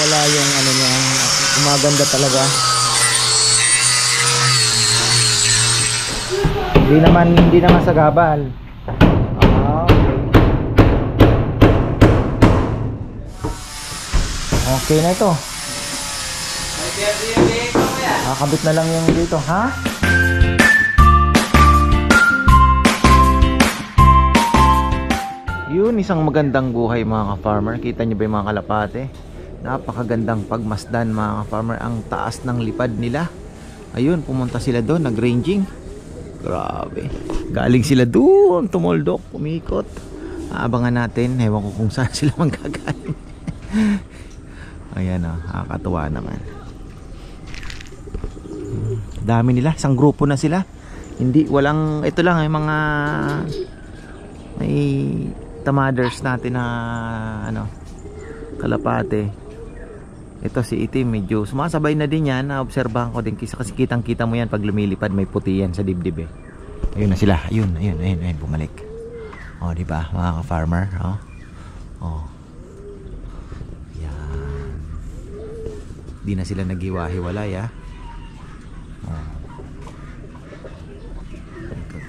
wala yung ano niya, gumaganda talaga. Hindi naman sagabal. Okay na ito. Kakabit na lang yung dito, ha? Yun, isang magandang buhay mga ka-farmer. Kita nyo ba yung mga kalapate? Napakagandang pagmasdan mga ka-farmer. Ang taas ng lipad nila. Ayun, pumunta sila doon, nag-ranging. Grabe. Galing sila doon, tumuldok, umikot. Aabangan natin, ewan ko kung saan sila manggagaling. Ayan o, nakakatuwa naman. Dami nila, isang grupo na sila. Hindi, walang, ito lang yung mga may tamaders natin na ano, kalapate. Ito si Itim, medyo sumasabay na din yan. Naobserbahan ko din kasi kitang kita mo yan pag lumilipad, may puti yan sa dibdib eh. Ayun na sila, ayun, bumalik. O diba mga ka-farmer, o. Yan. Di na sila naghiwa-hiwalay ah.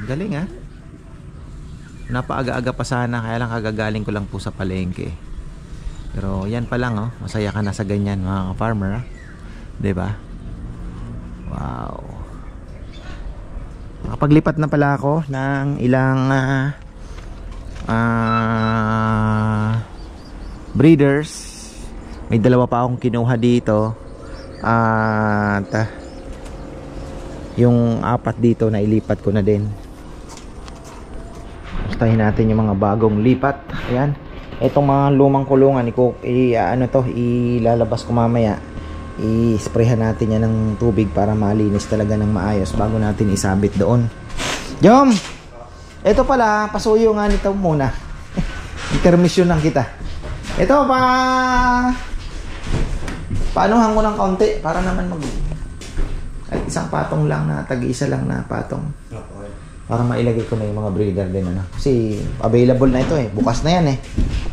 Galing ah. Napaaga-aga pa sana, kaya lang kagagaling ko lang po sa palengke. Pero yan pa lang oh, masaya ka na sa ganyan mga ka-farmer ah. 'Di ba? Wow. Nakapaglipat na pala ako ng ilang breeders. May dalawa pa akong kinuha dito. At yung apat dito na ilipat ko na din. Tahin natin yung mga bagong lipat. Ayan. Itong mga lumang kulungan ilalabas ko mamaya. I-sprayhan natin yan ng tubig para malinis talaga ng maayos bago natin isabit doon. Jom! Ito pala, pasuyo nga nito muna. Intermission lang kita. Ito pa. Paanuhan ko ng kaunti para naman kahit isang patong lang na tag-isa lang na patong. Para mailagay ko na yung mga breeder din ano. Kasi available na ito eh. Bukas na yan eh.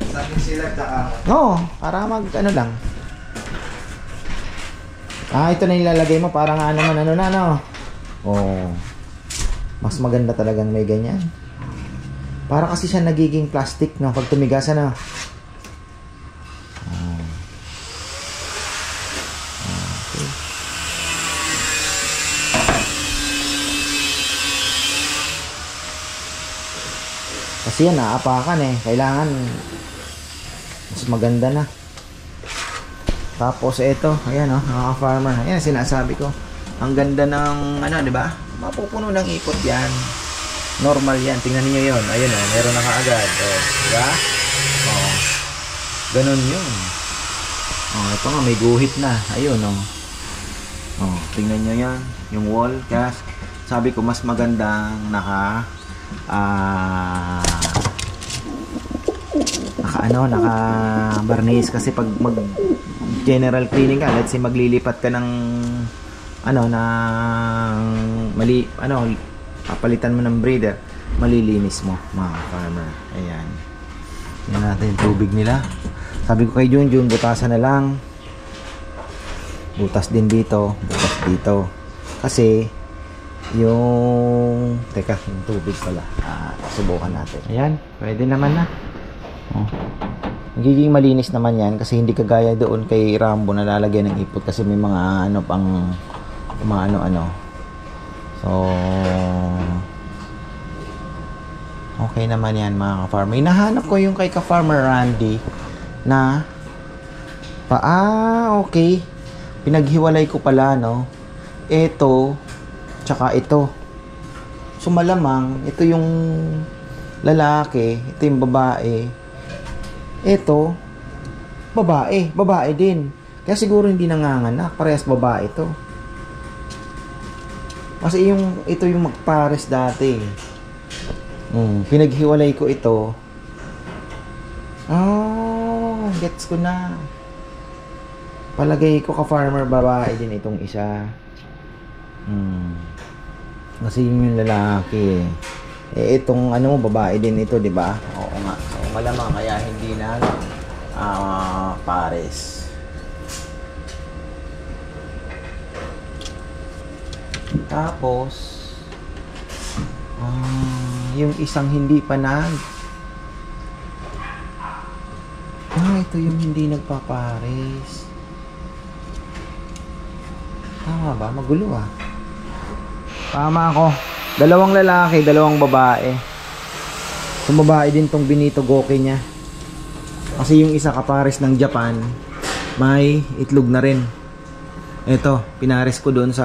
Sabi sila tsaka. Oo, para mag ano lang. Ito na ilalagay mo para nga naman ano na no. Oh. Mas maganda talagang may ganyan. Para kasi siya nagiging plastic no pag tumigas na. Kasi yan, naapakan eh. Kailangan mas maganda na. Tapos ito, ayan oh, mga farmer. Ayan, sinasabi ko. Ang ganda ng, ano, di ba? Mapupuno ng ikot yan. Normal yan. Tingnan niyo yon. Ayun oh, meron na kaagad. Oh, di ba? Oh. Ganun yun. Oh, ito nga, may guhit na. Ayun oh. Oh, tingnan niyo yan. Yung wall, kasi sabi ko, mas magandang naka barniz kasi pag mag general cleaning ka, let's say maglilipat ka ng papalitan mo ng breeder, malilinis mo mga farmer. Ayan, yan natin yung tubig nila. Sabi ko kay Junjun, butasan na lang, butas din dito, butas dito kasi yung yung tubig pala. Subukan natin. Ayan, pwede naman na. Oh. Magiging malinis naman yan kasi hindi kagaya doon kay Rambo na lalagyan ng ipot kasi may mga ano pang ano. So okay naman yan mga ka-farmer. Hinahanap ko yung kay ka-farmer Randy na okay. Pinaghiwalay ko pala no. Ito tsaka ito. So malamang ito yung lalaki, ito yung babae. Ito babae din. Kaya siguro hindi nanganganak, parehas babae ito. Kasi ito yung magpares dati. Pinaghiwalay ko ito. Oh, gets ko na. Palagay ko ka-farmer babae din itong isa. Kasi yung lalaki itong babae din ito, di ba? Oo nga. So, malamang kaya hindi na pares. Tapos yung isang hindi pa ito yung hindi nagpapares. Tama ba? Magulo ah. Tama ako. Dalawang lalaki, dalawang babae. Yung babae din tong Benito Goke niya. Kasi yung isa kapares ng Japan, may itlog na rin. Ito, pinares ko doon sa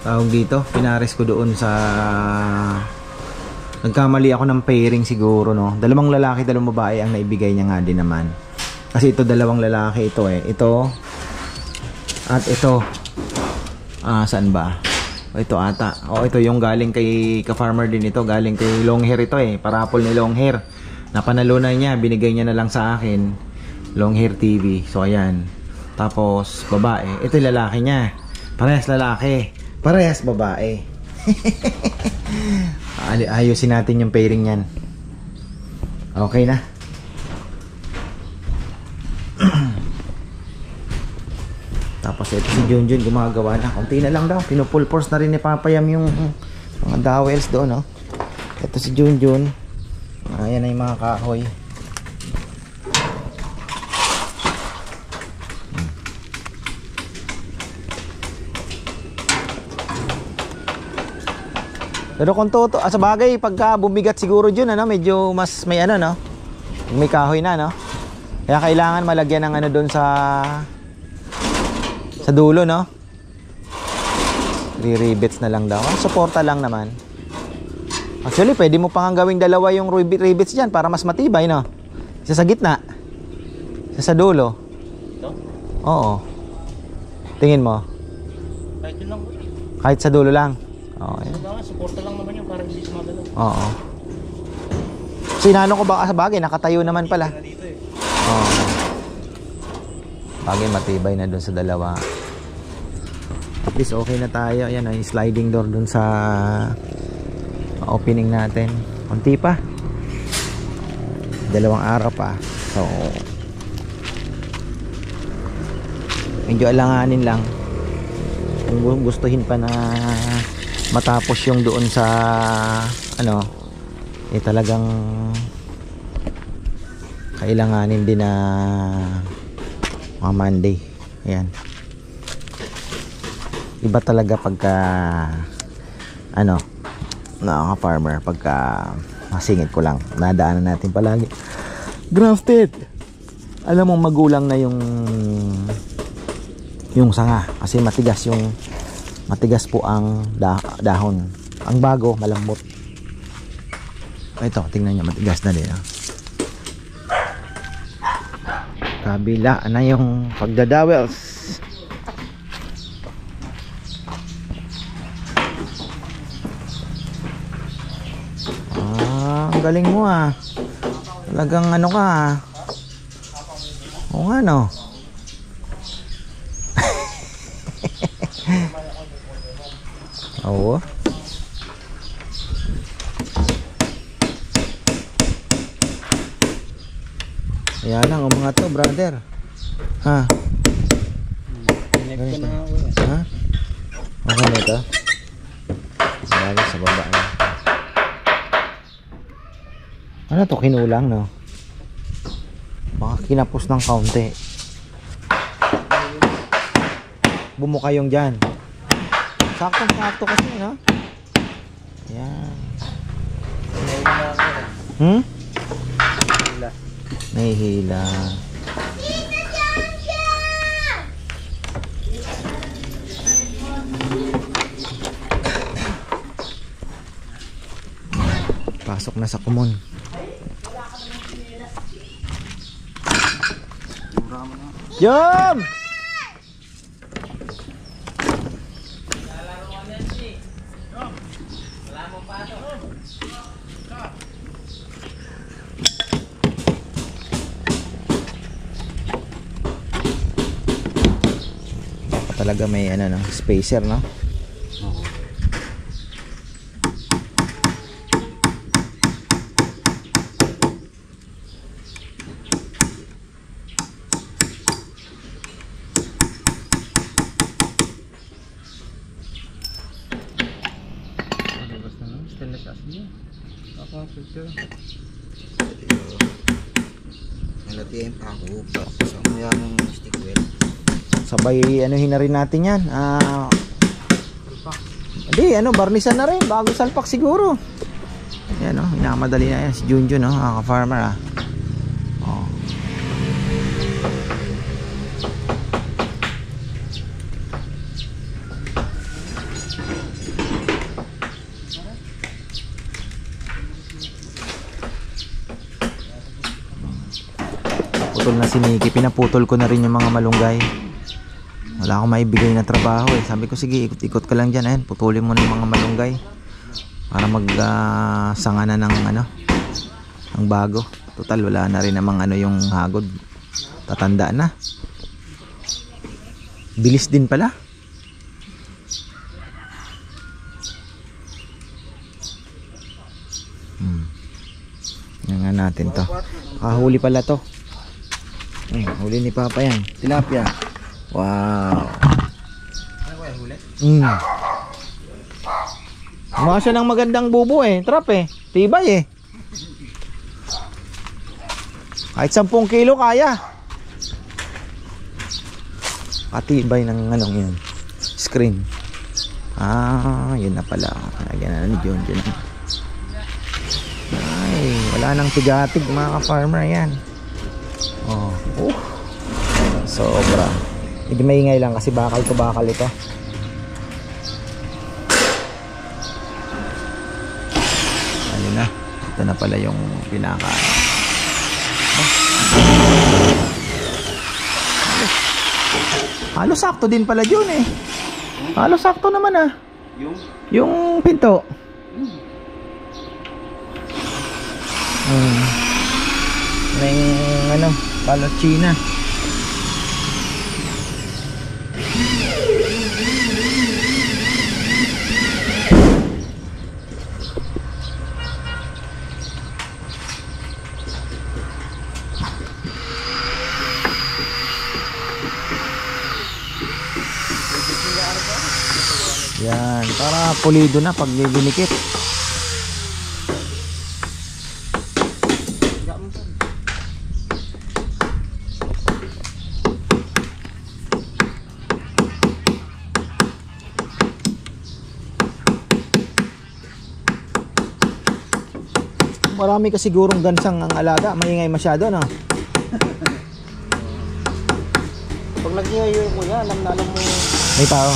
tawag dito, pinares ko doon sa nagkamali ako ng pairing siguro, no. Dalawang lalaki, dalawang babae ang naibigay niya nga din naman. Kasi ito dalawang lalaki ito eh. Ito at ito. Saan ba? Ito ata. Ito yung galing kay ka-farmer din ito. Galing kay Longhair ito eh. Parapol ni Longhair. Napanalunan niya. Binigay niya na lang sa akin. Longhair TV. So ayan. Tapos babae. Ito yung lalaki niya. Parehas lalaki. Parehas babae. Ayusin natin yung pairing niyan. Okay na. Tapos ito si Junjun gumagawa na. Konti na lang daw. Pinupull force na rin ni Papayam yung mga dowels doon, no? Ito si Junjun. Ayan na yung mga kahoy. Pero kung toto, sa bagay, pagka bumigat siguro dyan, medyo mas may no? May kahoy na, no? Kaya kailangan malagyan ng doon sa dulo, no? Re-rivets na lang daw. Suporta lang naman. Actually, pwede mo pang gawing dalawa yung rivets dyan para mas matibay, no? Isa sa gitna. Isa sa dulo. Ito? Oo. Tingin mo? Kahit yun lang. Kahit sa dulo lang. Oo. Suporta lang naman yun para hindi sumagalaw. Oo. Sinano ko ba sa bagay? Nakatayo naman pala. Oo. Bagay matibay na dun sa dalawa. At least okay na tayo. Ayan, yung sliding door dun sa opening natin. Kunti pa. 2 araw pa. So medyo alanganin lang. Kung gustuhin pa na matapos yung doon sa talagang kailanganin din na mga Monday. Ayan. Iba talaga pagka farmer, pagka masingit ko lang, nadaanan natin palagi grafted. Alam mo magulang na yung sanga kasi matigas po ang dahon. Ang bago malambot. Ito, tingnan niyo, matigas na din. Kabila na yung pagdadawels. Ang galing mo ah. Talagang ka ah. Oo nga no. Oo. Ayan lang ang mga to, brother. Ha? Connect ko na ako. Ha? Okay na ito? Marami sa baba na. Ano to? Kinulang, no? Baka kinapos ng kaunti. Bumuka yung dyan. Saktong-sakto kasi, no? Ayan. Nahihila. Pasok na sa kumon. Yum! Talaga may spacer, no? picture. Nalatiyan pa ako. Kasama yung stick wheel. Sabay anuhin na rin natin yan. Hindi, barnisan na rin. Bago salpak siguro. Yan minamadali na yan. Si Junjun ka-farmer Oh. Putol na si Nikki. Pinaputol ko na rin yung mga malunggay. Wala akong maibigay na trabaho Sabi ko sige ikot-ikot ka lang dyan putulin mo na yung mga malunggay para sanga na ng ang bago. Total wala na rin namang yung hagod. Tatanda na. Bilis din pala. Yan nga natin to. Kahuli pala to. Huli ni Papa yan. Tilapia. Wow. Ano ba yung huli? Mga siya ng magandang bubo Trap tibay Kahit 10 kilo kaya. Patibay ng yan. Screen. Yun na pala. Lagyan na ni John dyan. Ay, wala nang tigatig mga ka-farmer yan. Sobra. Hindi maingay lang kasi bakal to bakal ito. Ano na? Ito na pala yung pinaka. Halos sakto din pala yun Halos sakto naman yung pinto. May balot China. Yan, para pulido na pag dinikit. Marami kasi sigurong gansang ang alaga, maingay masyado Pag nag-ingay yung kuya, alam mo may tao.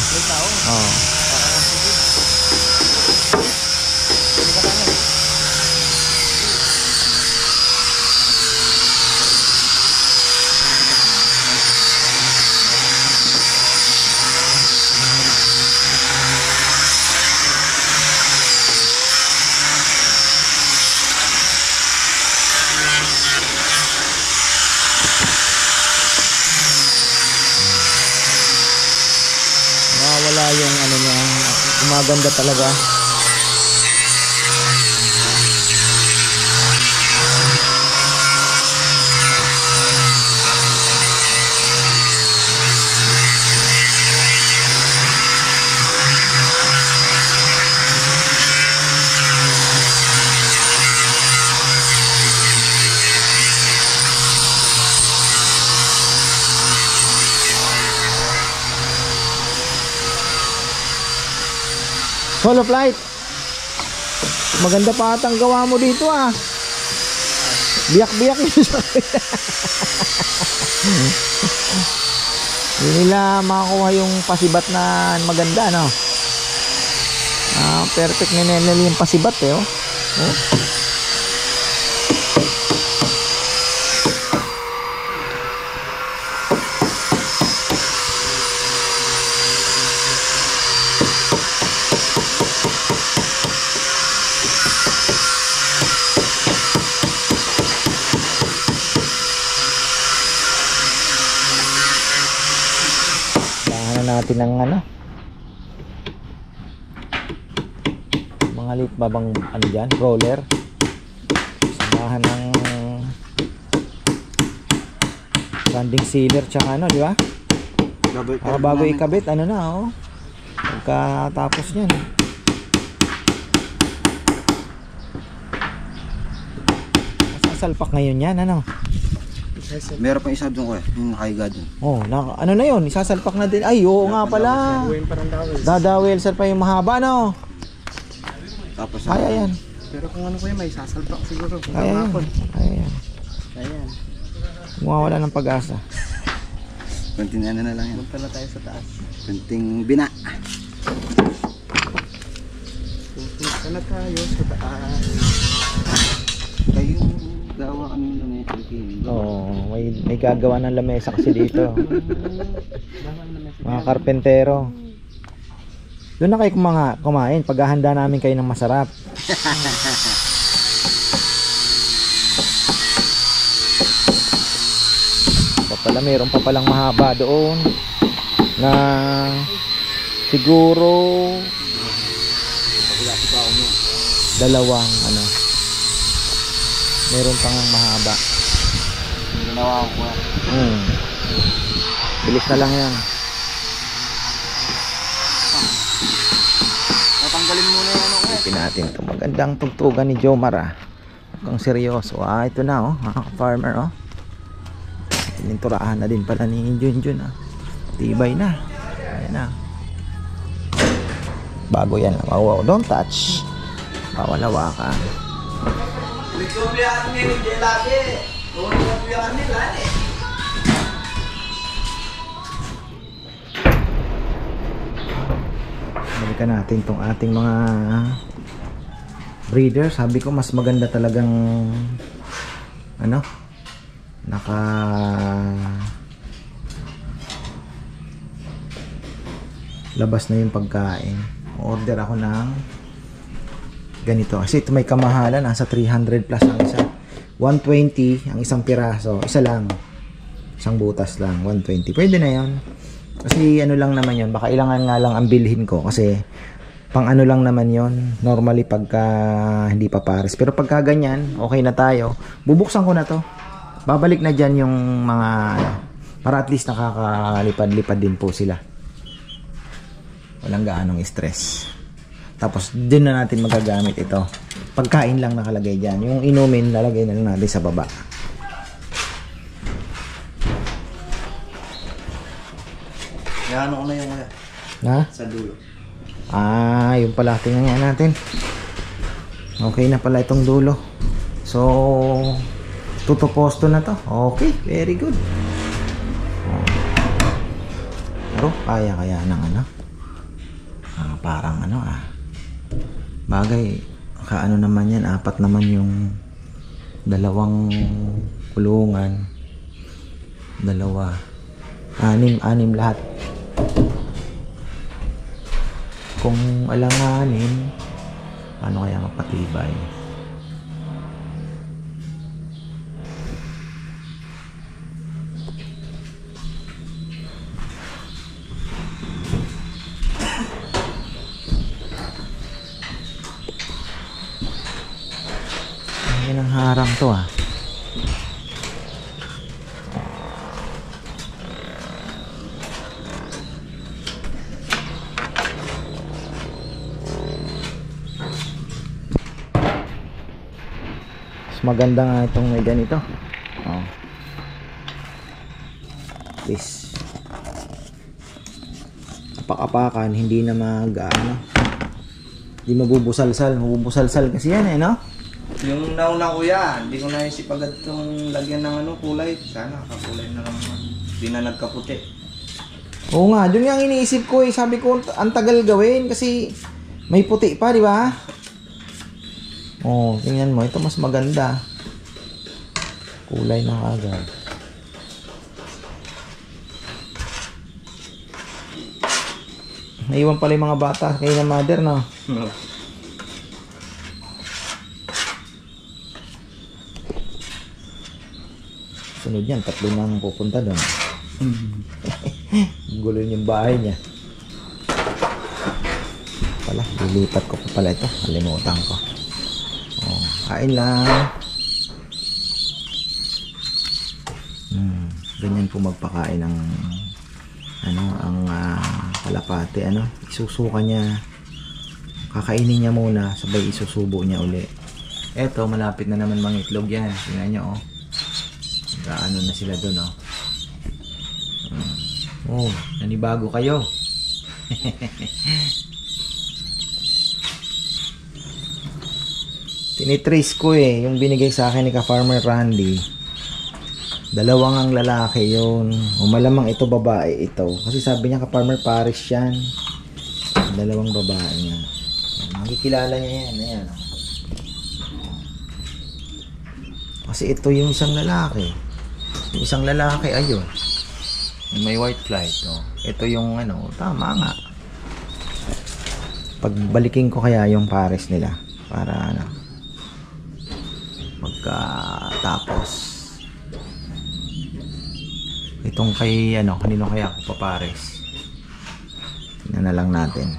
Wala yung niya, umaganda talaga. Solo flight. Maganda pa atang gawa mo dito Biyak-biyak yun sa Hindi nila makakuha yung pasibat na maganda perfect na nila yung pasibat natin ng mga lit babang dyan, roller, samahan ng landing sealer tsaka di ba? Bago ikabit pagkatapos nyan isasalpak ngayon yan, ano? Meron pang isa doon kuya, yung nakahiga doon. Oh, ano na yun? Isasalpak na din. Ay, oo nga pala. Dadawel sir pa yung mahaba, no? Tapos Kaya yan. Pero kung ano kuya, may sasalpak siguro. Kaya yan. Kaya yan. Ayan. Mawawala ng pag-asa. konting ano na lang yan. Punta na tayo sa taas. Konting bina. Punta na tayo sa taas. Kayo gawa kami ng ito. Oo, may gagawa ng lamesa kasi dito. Mga karpentero. Doon na kayo kumain. Paghahanda namin kayo ng masarap. Pala meron pa palang mahaba doon na siguro dalawang ano, meron pang mahaba. Ginawa ko. Bilis na lang yan. Tatanggalin muna yan ako. Ipin natin ito. Magandang tugtugan ni Jomar ah. Mukhang seryoso. Ito na oh, farmer oh. Tininturahan na din pala ni Junjun ah. Tibay na. Ayan na. Bago yan. Wow, don't touch. Bawal hawakan. Balikan natin tong ating mga breeder. Sabi ko mas maganda talagang ano, labas na yung pagkain. Order ako ng ganito kasi ito may kamahalan, nasa 300 plus ang isa. 120 ang isang piraso, isa lang, isang butas lang, 120. Pwede na yon kasi ano lang naman yon, baka ilangan nga lang ang bilhin ko kasi pang ano lang naman yon normally pagka hindi pa pares. Pero pagka ganyan okay na tayo, bubuksan ko na to. Babalik na dyan yung mga ano, para at least nakakalipad-lipad din po sila. Walang gaanong stress. Tapos din na natin magagamit ito. Pagkain lang nakalagay dyan. Yung inumin lalagay na lang natin sa baba. Kaya ano ko na yung Na? sa dulo. Yung pala. Tingnan nga natin. Okay na pala itong dulo. So tutuposto na to. Okay, very good. Pero kaya ng ano, parang ano bagay, kaano naman yan, 4 naman yung dalawang kulungan, 2, 6 lahat. Kung alanganin, paano kaya mapatibay? Ang harang to ah. Mas maganda nga itong may ganito. Oh. Please. Apak-apakan, hindi na hindi mabubusalsal. Mabubusalsal kasi yan no? Yung nauna ko yan, hindi ko na isip agad itong lagyan ng kulay. Sana kakulay na lang. Hindi na nagkaputi. Oo nga, dun nga iniisip ko sabi ko ang tagal gawin kasi may puti pa, di ba? Oh, tingnan mo, ito mas maganda. Kulay na agad. Naiwan pala yung mga bata kay na mother, no? Sunod yan, 3 nang pupunta doon. Gulo yung bahay niya. Pala, lilipat ko pa pala ito. Kalimutan ko. Oh, kain lang. Ganyan po magpakain ng ang kalapate. Isusuka niya. Kakainin niya muna, sabay isusubo niya uli. Eto, malapit na naman mga itlog yan. Tingnan nyo, oh. Gaano na sila dun, oh. Oh, nanibago kayo. Tinitrace ko eh, yung binigay sa akin ni ka-Farmer Randy. Dalawang ang lalaki yun. O malamang ito babae ito. Kasi sabi niya ka-Farmer Paris yan. Dalawang babae niya. Makikilala niya yan. Ayan. Kasi ito yung isang lalaki. Yung isang lalaki ayun. May white flight. Oh. Ito yung ano, tama nga. Pagbalikin ko kaya yung pares nila. Para ano. Magkatapos. Itong kay ano, kanino kaya ako papares. Tingnan na lang natin.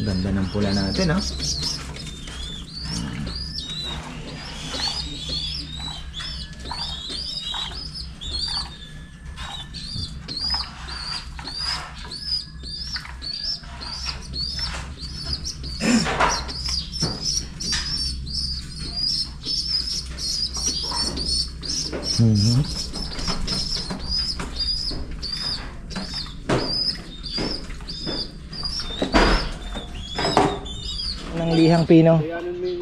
Ganda ng pula natin, ha? Ng lihang pino. Kaya nun may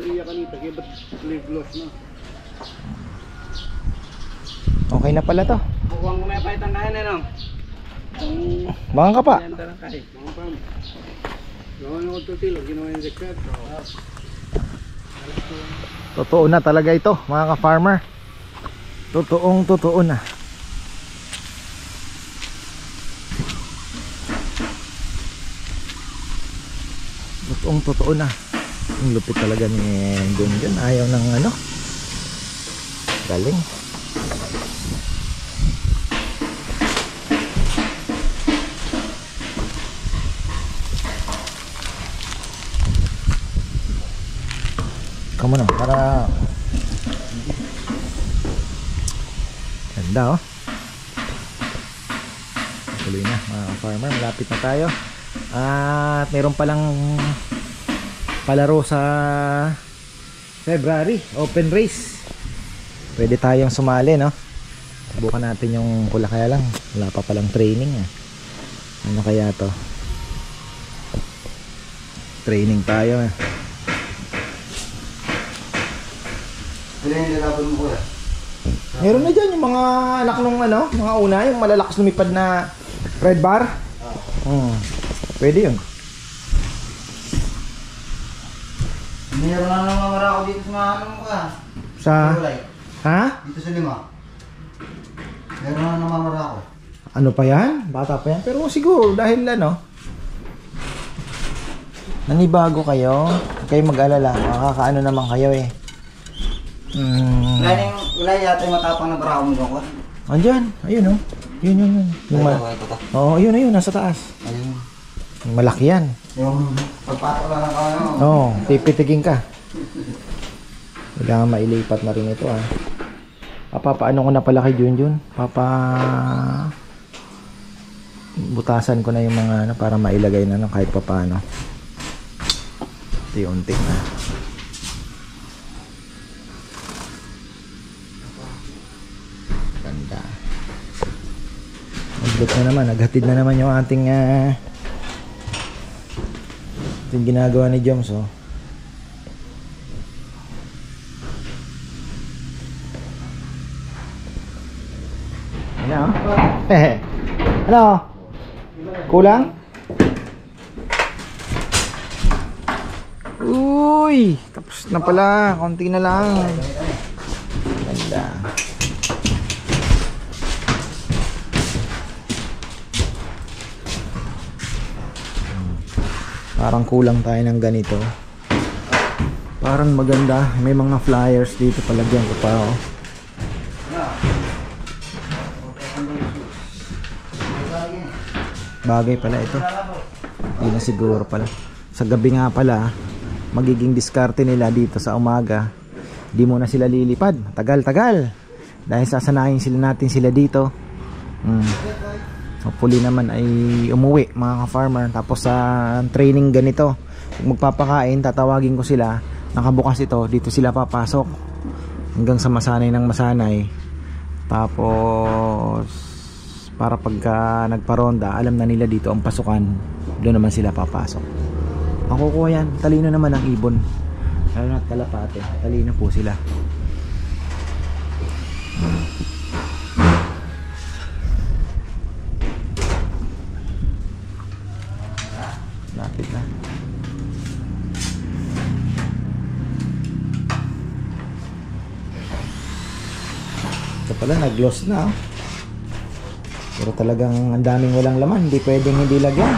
iya kanita, kaya ba't live loss na? Okay na pala to. Huwag mo may paitan kain eh, no? Bangang ka pa. Yan tarang kain. Mga pam. Gawin ako tutilo, ginawa yung record. Totoo na talaga ito, mga ka-farmer. Totoo na. Totoo na. Ang lupit talaga ni John. Ayaw ng ano. Galing. Come on, para ganda, oh. Tuloy na mga farmer, malapit na tayo. At meron palang palaro sa February, open race. Pwede tayong sumali, no? Subukan natin yung pula, kaya lang wala pa palang training, eh. Ano kaya to? Training tayo, eh. Ilan yung lalaban mo, kuya? Meron na dyan yung mga anak nung ano, mga una, yung malalakas lumipad na red bar. Pwede yun. Meron na naman mamara ako dito sa mga ano mo ka. Sa? Ha? Dito sa 5. Meron na namamara ako. Ano pa yan? Bata pa yan. Pero siguro dahil ano, nanibago kayo. Huwag kayong mag-alala. Makakaano naman kayo eh. Wala yata yung matapang na barako mo doon ko. Andyan. Ayun, oh. Yun. Yung Oo, ayun. Nasa taas. Ayun. Malaki yan. Yung pagpatok lang ng ano. Oo, pipitigin ka. Kailangan mailipat na rin ito, ah. Papaano ko na pala kay Junjun? Butasan ko na yung mga ano para mailagay na kahit papaano. Unti-unti na. Ganda. Nagbot na naman, naghatid na naman yung ating yung ginagawa ni Joms, oh. Ano? Ano? Kulang? Uy! Tapos na pala. Konti na lang. Ganda. Parang kulang tayo ng ganito. Parang maganda. May mga flyers dito. Palagyan ko pa, oh. Bagay pala ito. Hindi na siguro pala. Sa gabi nga pala, magiging diskarte nila dito sa umaga. Di muna sila lilipad. Tagal-tagal. Dahil sasanayin natin sila dito. hopefully naman ay umuwi mga ka-farmer. Tapos sa training ganito, kung magpapakain, tatawagin ko sila, nakabukas ito, dito sila papasok hanggang sa masanay ng masanay. Tapos para pagka nagparonda, alam na nila dito ang pasukan, doon naman sila papasok. Makukuha yan, talino naman ang ibon, lalo na't kalapate, talino po sila. Lapit na. Ito pala, nag-gloss na oh. Pero talagang ang daming walang laman, hindi pwedeng hindi lagyan.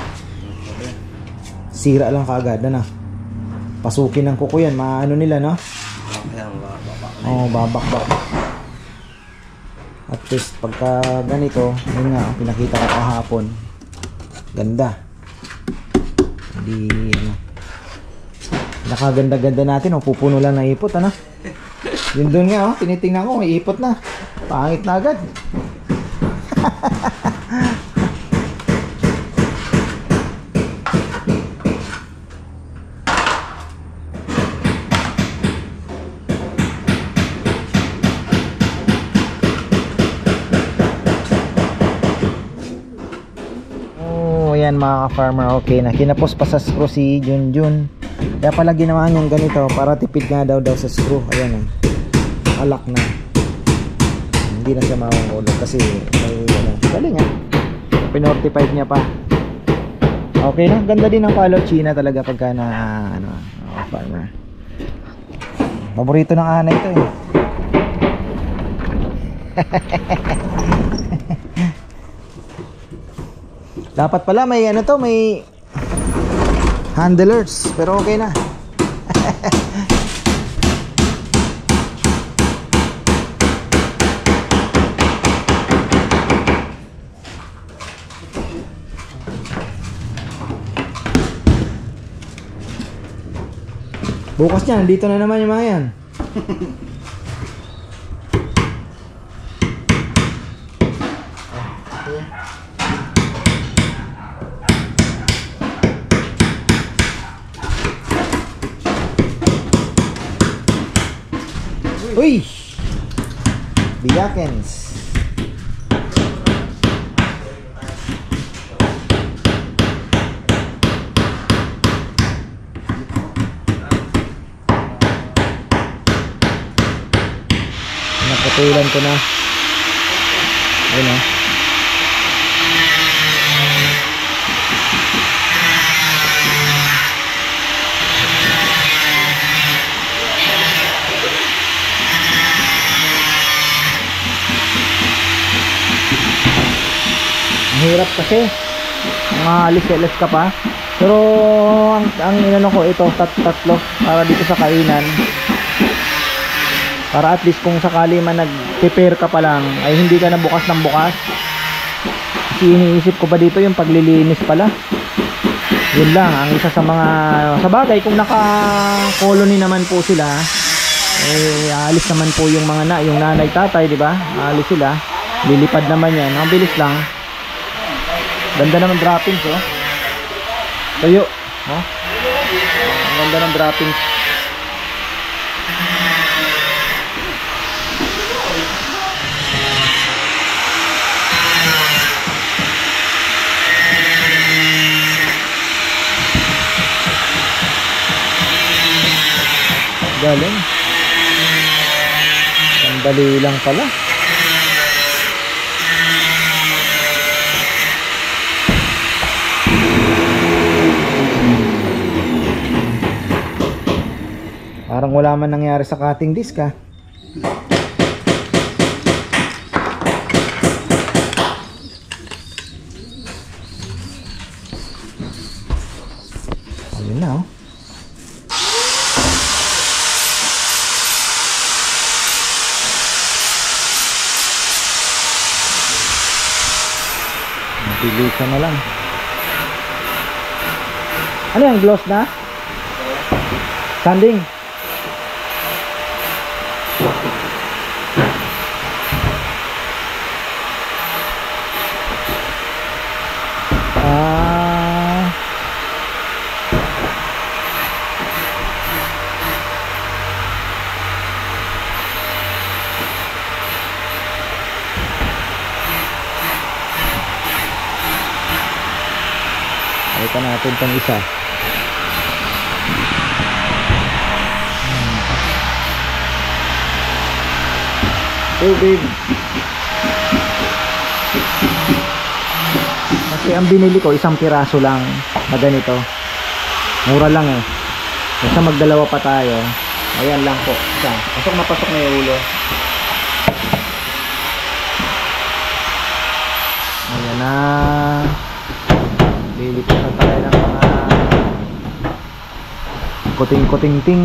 Sira lang kaagad na. Pasukin ng kuko yan, maano nila no? Oo, babak-bak. At least pagka ganito, yun nga, pinakita ko kahapon, ganda. Hindi ano, nakaganda-ganda natin oh, pupuno lang na ipot ano. Yun doon nga oh, tinitingnan ko, may ipot na, pangit na agad. Ayan mga ka-farmer, okay na. Kinapos pa sa screw si Junjun. Kaya pala ginawa niyang ganito para tipid nga daw sa screw. Ayan o, alak na. Hindi na siya mawawala kasi may galing nga, pinortify niya pa. Okay na, ganda din ang palo China talaga pagka na ano, farmer. Paborito ng ana ito eh. Dapat pala may ano to, may handlers, pero okay na. Bukas niya, nandito na naman yung mga yan. Uy! Biyakens. Naputulan ko na. Ayun o. Hirap kasi mga alis-alis ka pa, pero ang inano ko ito tatlo para dito sa kainan, para at least kung sakali man nag-prepare ka pa lang ay hindi ka na bukas ng bukas. Kasi iniisip ko pa dito yung paglilinis pala. Yun lang ang isa sa mga, sa bagay kung naka-colony naman po sila, eh alis naman po yung mga yung nanay tatay, di ba? Alis sila, lilipad naman yan, ang bilis lang. Ganda naman droppings oh. Tayo, oh. Ang ganda ng droppings. Galing. Sandali lang pala. Parang wala man nangyari sa cutting disc ah. Ayun na oh. Napilitan na lang. Ano yung gloss na? Sanding. natin tong isa. Tubig. Kasi ang binili ko isang piraso lang na ganito. Mura lang eh. Basta magdalawa pa tayo. Ayan lang po. Isa. Pasok na pasok na yung ulo. Ayan na. Lilipot na tayo ng mga kuting-kuting-ting.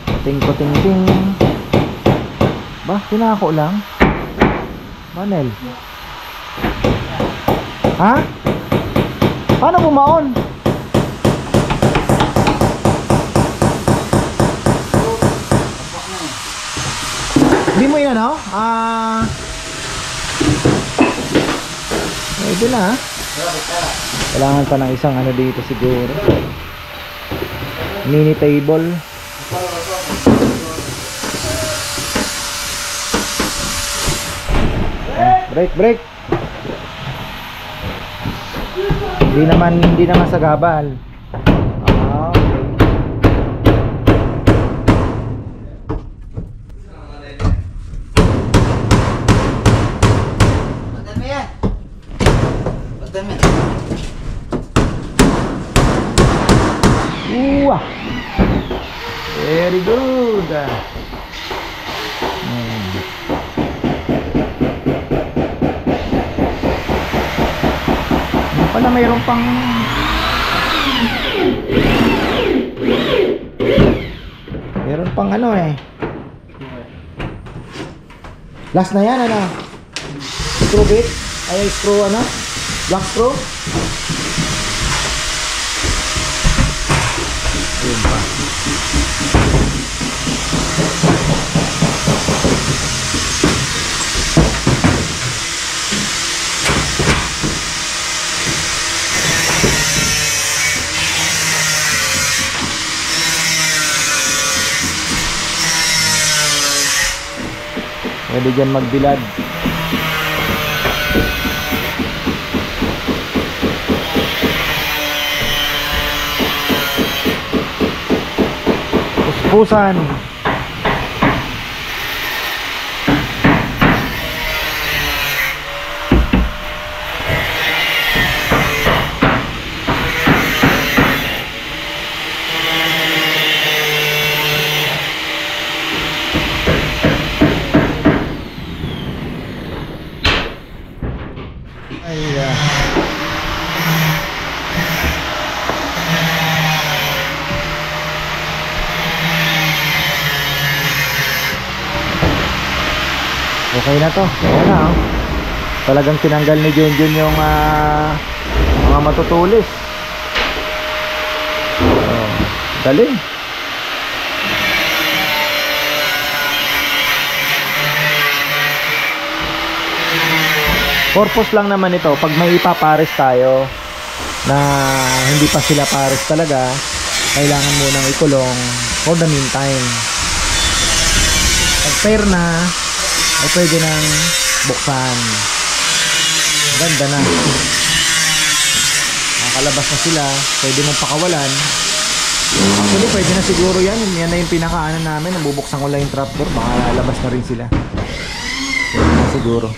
Kuting-kuting-ting. Ba? Pinako lang? Manel? Ha? Paano bumaon? Hindi mo yun ano? Ito na. Kailangan pa ng isang ano dito siguro. Mini table. Break. Hindi naman sagabal. Very good. Pala mayroon pang ano eh. Last na yan ano. Screw bit. Ay screw ano. Black screw. Ayun pa. Pwede dyan magbilad. Puspusan. Okay na to. Ayan na oh. Talagang tinanggal ni Junjun yung mga matutulis. Galing. Purpose lang naman ito pag may ipapares tayo na hindi pa sila pares talaga, kailangan munang ikulong for the meantime. Pag pair na ay pwede nang buksan. Ganda na. Nakakalabas na sila. Pwede mong pakawalan. Actually pwede na siguro yan. Yan na yung pinakaanan namin. Nabubuksan ko lang yung trapdoor. Baka lalabas na rin sila. Pwede na siguro.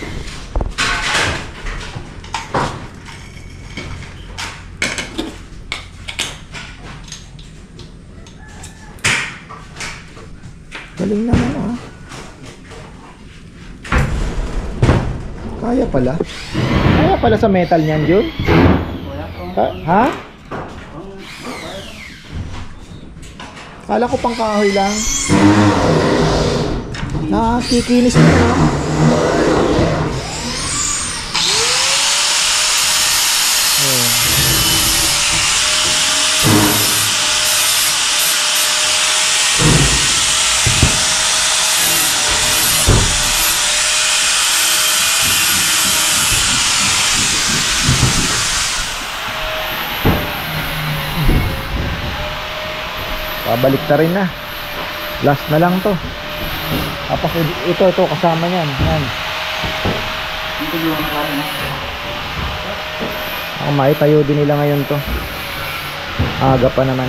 Galing naman ah. Kaya pala. Kaya pala sa metal niyan, Jun? Ha? Kala ko pang kahoy lang. Nakikinis na no? Babalik ta rin na. Last na lang to. Tapos ito kasama niyan. Yan. maitayo din nila ngayon to. Aga pa naman.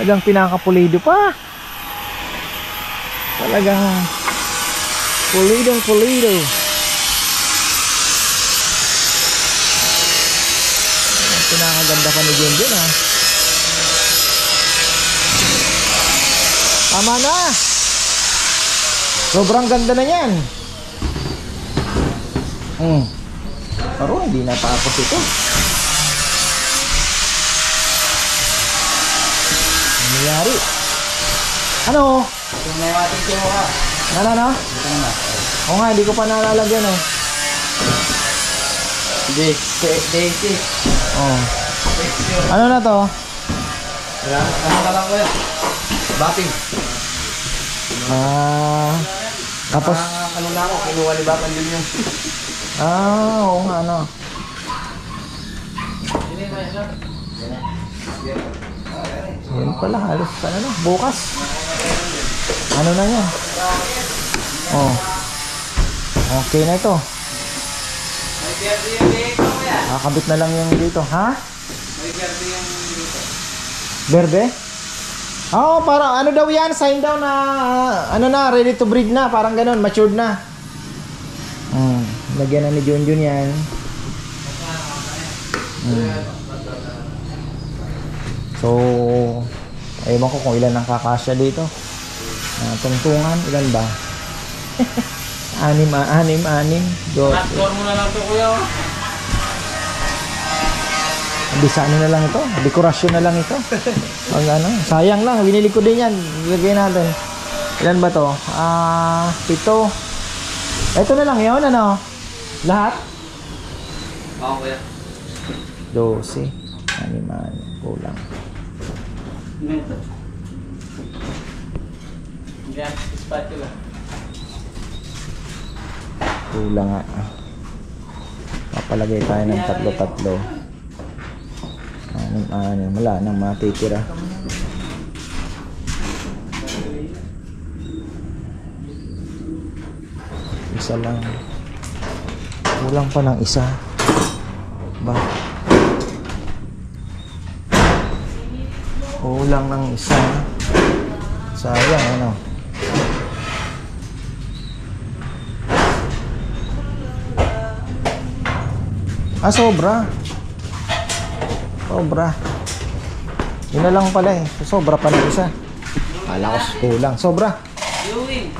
Talagang pinakapulido pa. Talagang pulidong pulido. Pinakaganda pa ni Junjun ha. Tama na. Sobrang ganda na yan. Pero hindi natapos ito. Nangyari. Ano? Ito na yung ating tumo ka. Ano? Ito na. Oo nga, hindi ko pa nalalagyan oh. Daisy. Oh. Ano na to? Ano na lang ko yan? Bating. Tapos ano na ako, kinuha ni Bapan din yung... oo nga ano. Yan pala, halos ano na, bukas. Ano na yan? Oh. Okay na ito. Kakabit na lang yung dito, ha? Berde? Oo, parang ano daw yan, sign daw na ano na, ready to breed na, parang ganun, matured na. Lagyan na ni Junjun yan. So, ewan ko kung ilan ang kakasya dito. Tungtungan, ilan ba? Anim. Platform mo na lang ito, kuya. Bisa ano na lang ito, dekorasyon na lang ito. Ang ano, sayang lang, binili ko din yan. Ilagay natin. Ilan ba to? 7. Ito na lang yun, ano? Lahat? Oo, kuya. 12. Anim, kulang. Ito. Yan, spatula. Kulang nga. Papalagay tayo ng 3. 6. Wala nang matitira. Isa lang. Kulang pa ng isa. Ba? Kulang ng isa. Sayang ano. Sobra. Yun na lang pala eh. Sobra pa ng isa. Kala ko kulang. Sobra. Viewing.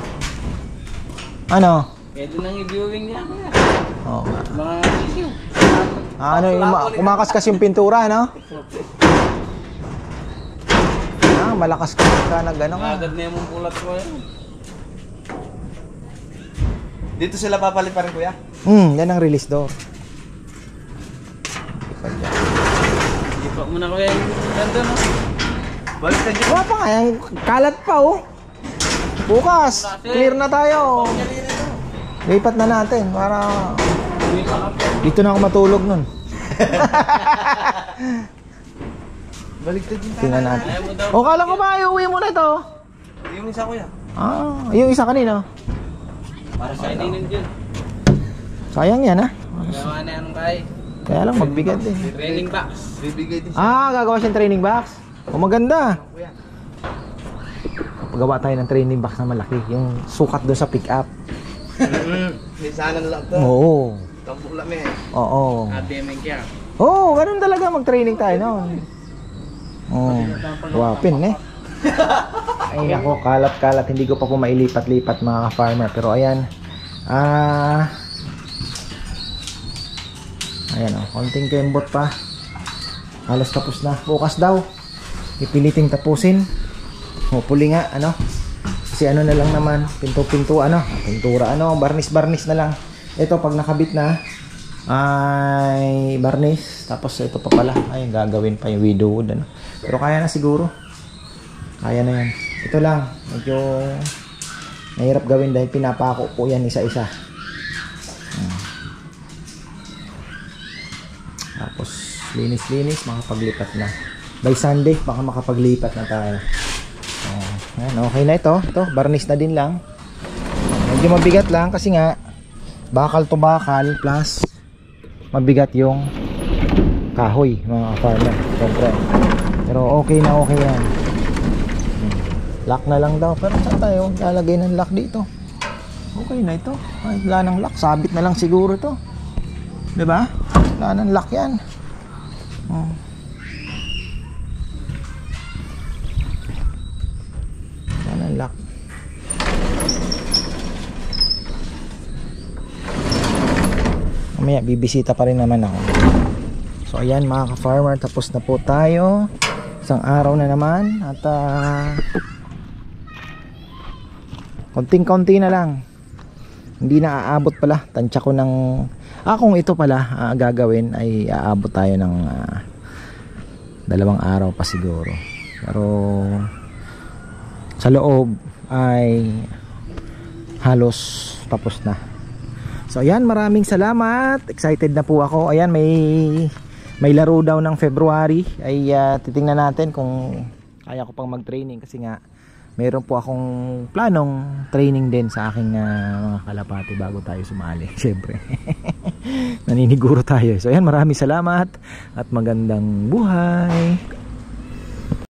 Ano? Pwede nang i-viewing niya, kuya. Oo nga. Mga video. Kumakas kasi yung pintura, no? Malakas ka na gano'n ka. Agad na yung pulat ko yan. Dito sila papalit pa rin, kuya? Yan ang release door. Hindi pa muna kuya yung ganda, no? Balik ka dyan. Wala pa nga, yung kalat pa oh. Bukas, clear na tayo. Lipat na natin para dito na ako matulog nun. Balik ka dyan. Tingnan natin. O kala ko ba, iuwi mo na ito. Yung isa, kuya. Yung isa kanina. Para sa hindi nun dyan. Sayang yan ha. Gawa na yan kay. Kaya lang magbigat eh. Training box. Bibigay din siya. Gagawa siyang training box. O maganda. Kuya. Pagawa tayo ng training box na malaki. Yung sukat doon sa pick up. Misanan lang to. Oo. Tampok lang eh. Oo. ATM kaya. Oo, ganun talaga mag-training tayo noon. Wapin eh. Ay nako, kalat-kalat. Hindi ko pa po mailipat-lipat mga farmer. Pero ayan. Ayan o, konting kembot pa. Halos tapos na. Bukas daw. Ipiliting tapusin. Hopefully nga, ano. Kasi ano na lang naman. Pinto-pinto, ano. Pintura, ano. Barnis-barnis na lang. Ito, pag nakabit na, ay barnis. Tapos ito pa pala. Ay, gagawin pa yung widowwood, ano. Pero kaya na siguro. Kaya na yan. ito lang, medyo mahirap gawin dahil pinapako po yan isa-isa. Tapos linis-linis, makapaglipat na. By Sunday, baka makapaglipat na tayo. Ayan, okay na ito. Ito, varnish na din lang. Medyo mabigat lang kasi nga bakal to bakal plus mabigat yung kahoy mga farmer. Siyempre. Pero okay na okay yan. Lock na lang daw. Pero saan tayo lalagay ng lock dito? Okay na ito. Ay, wala ng lock. Sabit na lang siguro ito. Diba? Wala ng lock yan. Wala ng lock. Mamaya bibisita pa rin naman ako. So ayan mga ka-farmer, tapos na po tayo. Isang araw na naman. At konting-konti na lang. Hindi na aabot pala. Tansya ko ng kung ito pala gagawin ay aabot tayo ng 2 araw pa siguro. Pero sa loob ay halos tapos na. So ayan, maraming salamat. Excited na po ako. Ayan, may laro daw ng February. Ay titingnan natin kung kaya ko pang mag-training kasi nga meron po akong planong training din sa aking mga kalapati bago tayo sumali. Siyempre. Naniniguro tayo. So ayan, maraming salamat at magandang buhay.